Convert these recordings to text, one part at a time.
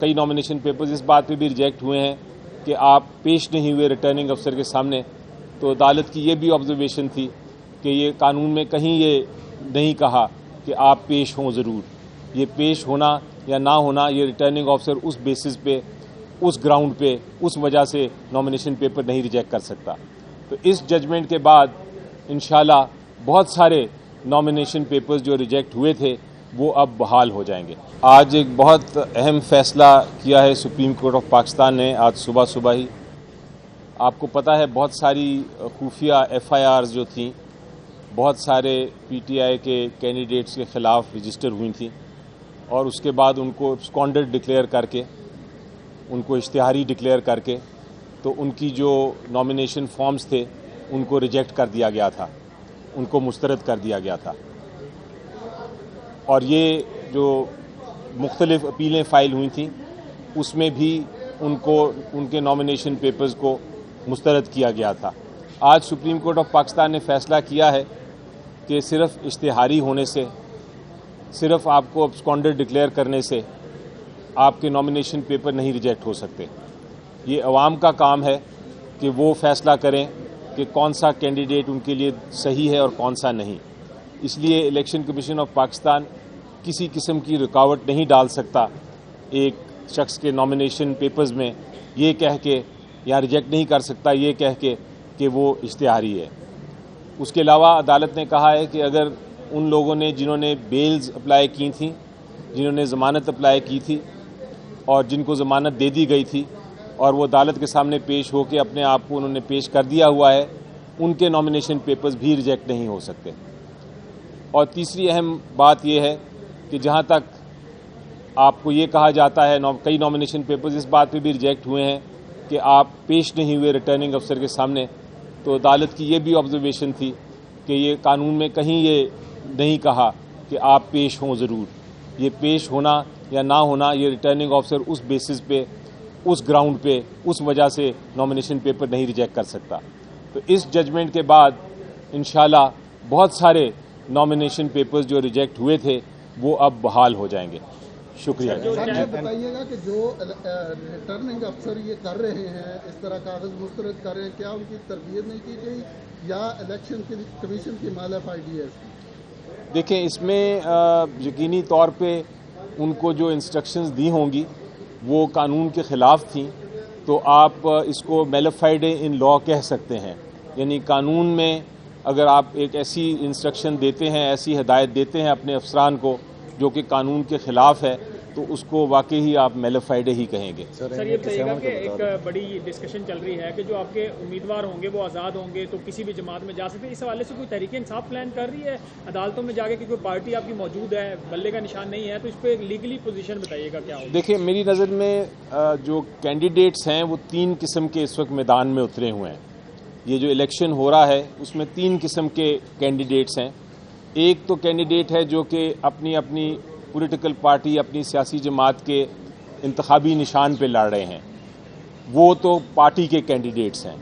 کئی nomination papers اس بات پہ بھی ریجیکٹ ہوئے ہیں کہ آپ پیش نہیں ہوئے ریٹرننگ افسر کے سامنے، تو عدالت کی یہ بھی آبزرویشن تھی کہ یہ قانون میں کہیں یہ نہیں کہا کہ آپ پیش ہوں ضرور۔ یہ پیش ہونا یا نہ ہونا، یہ ریٹرننگ آفیسر اس بیسس پہ، اس گراؤنڈ پہ، اس وجہ سے نامینیشن پیپر نہیں ریجیکٹ کر سکتا۔ تو اس ججمنٹ کے بعد انشاءاللہ بہت سارے نامینیشن پیپرز جو ریجیکٹ ہوئے تھے وہ اب بحال ہو جائیں گے۔ آج ایک بہت اہم فیصلہ کیا ہے سپریم کورٹ آف پاکستان نے آج صبح ہی۔ آپ کو پتہ ہے بہت ساری خفیہ ایف آئی آرز جو تھیں بہت سارے پی ٹی آئی کے کینڈیڈیٹس کے خلاف رجسٹر ہوئی تھیں، اور اس کے بعد ان کو ابسکانڈڈ ڈکلیئر کر کے، ان کو اشتہاری ڈکلیئر کر کے، تو ان کی جو نامینیشن فارمز تھے ان کو ریجیکٹ کر دیا گیا تھا، ان کو مسترد کر دیا گیا تھا۔ اور یہ جو مختلف اپیلیں فائل ہوئی تھیں اس میں بھی ان کے نامینیشن پیپرز کو مسترد کیا گیا تھا۔ آج سپریم کورٹ آف پاکستان نے فیصلہ کیا ہے کہ صرف اشتہاری ہونے سے، صرف آپ کو ابسکانڈڈ ڈکلیئر کرنے سے آپ کے نامینیشن پیپر نہیں ریجیکٹ ہو سکتے۔ یہ عوام کا کام ہے کہ وہ فیصلہ کریں کہ کون سا کینڈیڈیٹ ان کے لیے صحیح ہے اور کون سا نہیں۔ اس لیے الیکشن کمیشن آف پاکستان کسی قسم کی رکاوٹ نہیں ڈال سکتا ایک شخص کے نامینیشن پیپرز میں، یہ کہہ کے یا ریجیکٹ نہیں کر سکتا یہ کہہ کے کہ وہ اشتہاری ہے۔ اس کے علاوہ عدالت نے کہا ہے کہ اگر ان لوگوں نے جنہوں نے بیلز اپلائی کی تھیں، جنہوں نے ضمانت اپلائی کی تھی اور جن کو ضمانت دے دی گئی تھی اور وہ عدالت کے سامنے پیش ہو کے اپنے آپ کو انہوں نے پیش کر دیا ہوا ہے، ان کے نامینیشن پیپرز بھی ریجیکٹ نہیں ہو سکتے۔ اور تیسری اہم بات یہ ہے کہ جہاں تک آپ کو یہ کہا جاتا ہے کئی نامینیشن پیپرز اس بات پہ بھی ریجیکٹ ہوئے ہیں کہ آپ پیش نہیں ہوئے ریٹرننگ افسر کے سامنے، تو عدالت کی یہ بھی آبزرویشن تھی کہ یہ قانون میں کہیں یہ نہیں کہا کہ آپ پیش ہوں ضرور۔ یہ پیش ہونا یا نہ ہونا، یہ ریٹرننگ آفیسر اس بیسس پہ، اس گراؤنڈ پہ، اس وجہ سے نامینیشن پیپر نہیں ریجیکٹ کر سکتا۔ تو اس ججمنٹ کے بعد انشاءاللہ بہت سارے نامینیشن پیپرز جو ریجیکٹ ہوئے تھے وہ اب بحال ہو جائیں گے۔ شکریہ۔ سر بتائیے گا کہ جو ریٹرننگ افسر یہ کر رہے ہیں، اس طرح کاغذ مسترد کر رہے ہیں، کیا ان کی تربیت نہیں کی گئی یا الیکشن کمیشن کی مخالف آئی ڈی ہے؟ دیکھیں، اس میں یقینی طور پہ ان کو جو انسٹرکشنز دی ہوں گی وہ قانون کے خلاف تھیں، تو آپ اس کو میلیفائڈ ان لا کہہ سکتے ہیں۔ یعنی قانون میں اگر آپ ایک ایسی انسٹرکشن دیتے ہیں، ایسی ہدایت دیتے ہیں اپنے افسران کو جو کہ قانون کے خلاف ہے، تو اس کو واقعی ہی آپ میلیفائڈ ہی کہیں گے۔ سر یہ بتائیے گا کہ ایک بڑی ڈسکشن چل رہی ہے کہ جو آپ کے امیدوار ہوں گے وہ آزاد ہوں گے تو کسی بھی جماعت میں جا سکتے ہیں، اس حوالے سے کوئی تحریک انصاف پلان کر رہی ہے عدالتوں میں جا کے کہ کوئی پارٹی آپ کی موجود ہے، بلے کا نشان نہیں ہے، تو اس پہ لیگلی پوزیشن بتائیے گا کیا ہوگا؟ دیکھیں، میری نظر میں جو کینڈیڈیٹس ہیں وہ 3 قسم کے اس وقت میدان میں اترے ہوئے ہیں۔ یہ جو الیکشن ہو رہا ہے اس میں 3 قسم کے کینڈیڈیٹس ہیں۔ ایک تو کینڈیڈیٹ ہے جو کہ اپنی پولیٹیکل پارٹی، اپنی سیاسی جماعت کے انتخابی نشان پہ لڑ رہے ہیں، وہ تو پارٹی کے کینڈیڈیٹس ہیں۔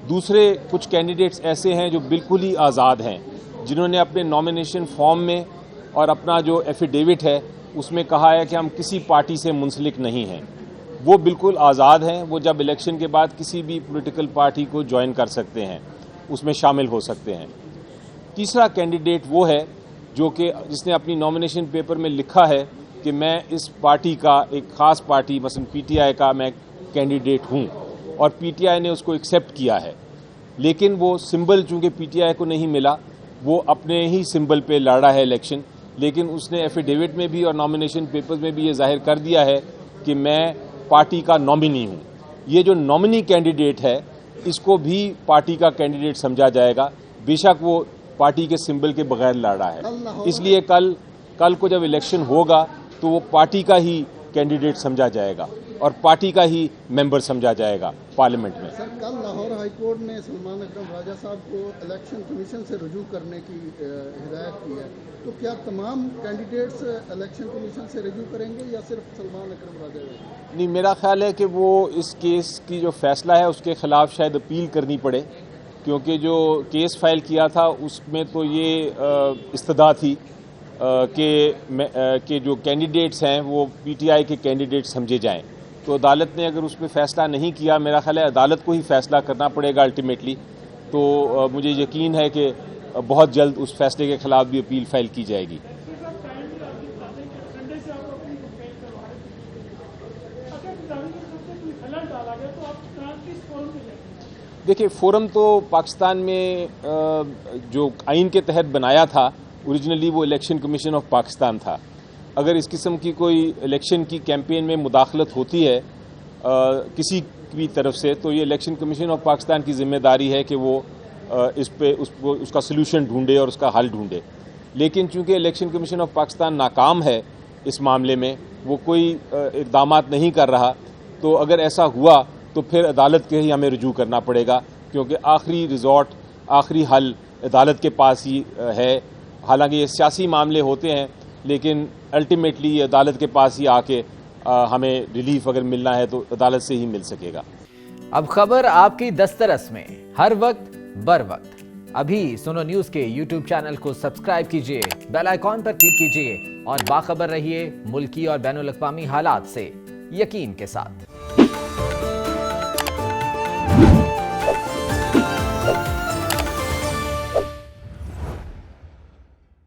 دوسرے کچھ کینڈیڈیٹس ایسے ہیں جو بالکل ہی آزاد ہیں، جنہوں نے اپنے نامینیشن فارم میں اور اپنا جو ایفیڈیوٹ ہے اس میں کہا ہے کہ ہم کسی پارٹی سے منسلک نہیں ہیں۔ وہ بالکل آزاد ہیں، وہ جب الیکشن کے بعد کسی بھی پولیٹیکل پارٹی کو جوائن کر سکتے ہیں، اس میں شامل ہو سکتے ہیں۔ تیسرا کینڈیڈیٹ وہ ہے جو کہ جس نے اپنی نامینیشن پیپر میں لکھا ہے کہ میں اس پارٹی کا، ایک خاص پارٹی مثلا پی ٹی آئی کا میں کینڈیڈیٹ ہوں، اور پی ٹی آئی نے اس کو ایکسیپٹ کیا ہے، لیکن وہ سمبل چونکہ پی ٹی آئی کو نہیں ملا، وہ اپنے ہی سمبل پہ لڑ رہا ہے الیکشن، لیکن اس نے ایفیڈیوٹ میں بھی اور نامینیشن پیپرز میں بھی یہ ظاہر کر دیا ہے کہ میں پارٹی کا نامنی ہوں۔ یہ جو نامنی کینڈیڈیٹ ہے اس کو بھی پارٹی کا کینڈیڈیٹ سمجھا جائے گا، بے شک وہ پارٹی کے سمبل کے بغیر لڑ رہا ہے۔ اس لیے کل کو جب الیکشن ہوگا تو وہ پارٹی کا ہی کینڈیڈیٹ سمجھا جائے گا اور پارٹی کا ہی ممبر سمجھا جائے گا پارلیمنٹ میں۔ سر کل لاہور ہائی کورٹ نے سلمان اکرم راجہ صاحب کو الیکشن کمیشن سے رجوع کرنے کی ہدایت کی ہے، تو کیا تمام کینڈیڈیٹس الیکشن کمیشن سے رجوع کریں گے یا صرف سلمان اکرم راجہ؟ نہیں، میرا خیال ہے کہ وہ اس کیس کی جو فیصلہ ہے اس کے خلاف شاید اپیل کرنی پڑے، کیونکہ جو کیس فائل کیا تھا اس میں تو یہ استدعا تھی کہ جو کینڈیڈیٹس ہیں وہ پی ٹی آئی کے کینڈیڈیٹ سمجھے جائیں. تو عدالت نے اگر اس پہ فیصلہ نہیں کیا، میرا خیال ہے عدالت کو ہی فیصلہ کرنا پڑے گا الٹیمیٹلی. تو مجھے یقین ہے کہ بہت جلد اس فیصلے کے خلاف بھی اپیل فائل کی جائے گی. دیکھیے، فورم تو پاکستان میں جو آئین کے تحت بنایا تھا اوریجنلی وہ الیکشن کمیشن آف پاکستان تھا. اگر اس قسم کی کوئی الیکشن کی کیمپین میں مداخلت ہوتی ہے کسی بھی طرف سے، تو یہ الیکشن کمیشن آف پاکستان کی ذمہ داری ہے کہ وہ اس کا سلوشن ڈھونڈے اور اس کا حل ڈھونڈے. لیکن چونکہ الیکشن کمیشن آف پاکستان ناکام ہے اس معاملے میں، وہ کوئی اقدامات نہیں کر رہا، تو اگر ایسا ہوا تو پھر عدالت کے ہی ہمیں رجوع کرنا پڑے گا، کیونکہ آخری ریزورٹ، آخری حل عدالت کے پاس ہی ہے. حالانکہ یہ سیاسی معاملے ہوتے ہیں، لیکن الٹیمیٹلی یہ عدالت کے پاس ہی آ کے ہمیں ریلیف اگر ملنا ہے تو عدالت سے ہی مل سکے گا. اب خبر آپ کی دسترس میں، ہر وقت بر وقت. ابھی سنو نیوز کے یوٹیوب چینل کو سبسکرائب کیجئے، بیل آئیکن پر کلک کیجئے اور باخبر رہیے ملکی اور بین الاقوامی حالات سے یقین کے ساتھ.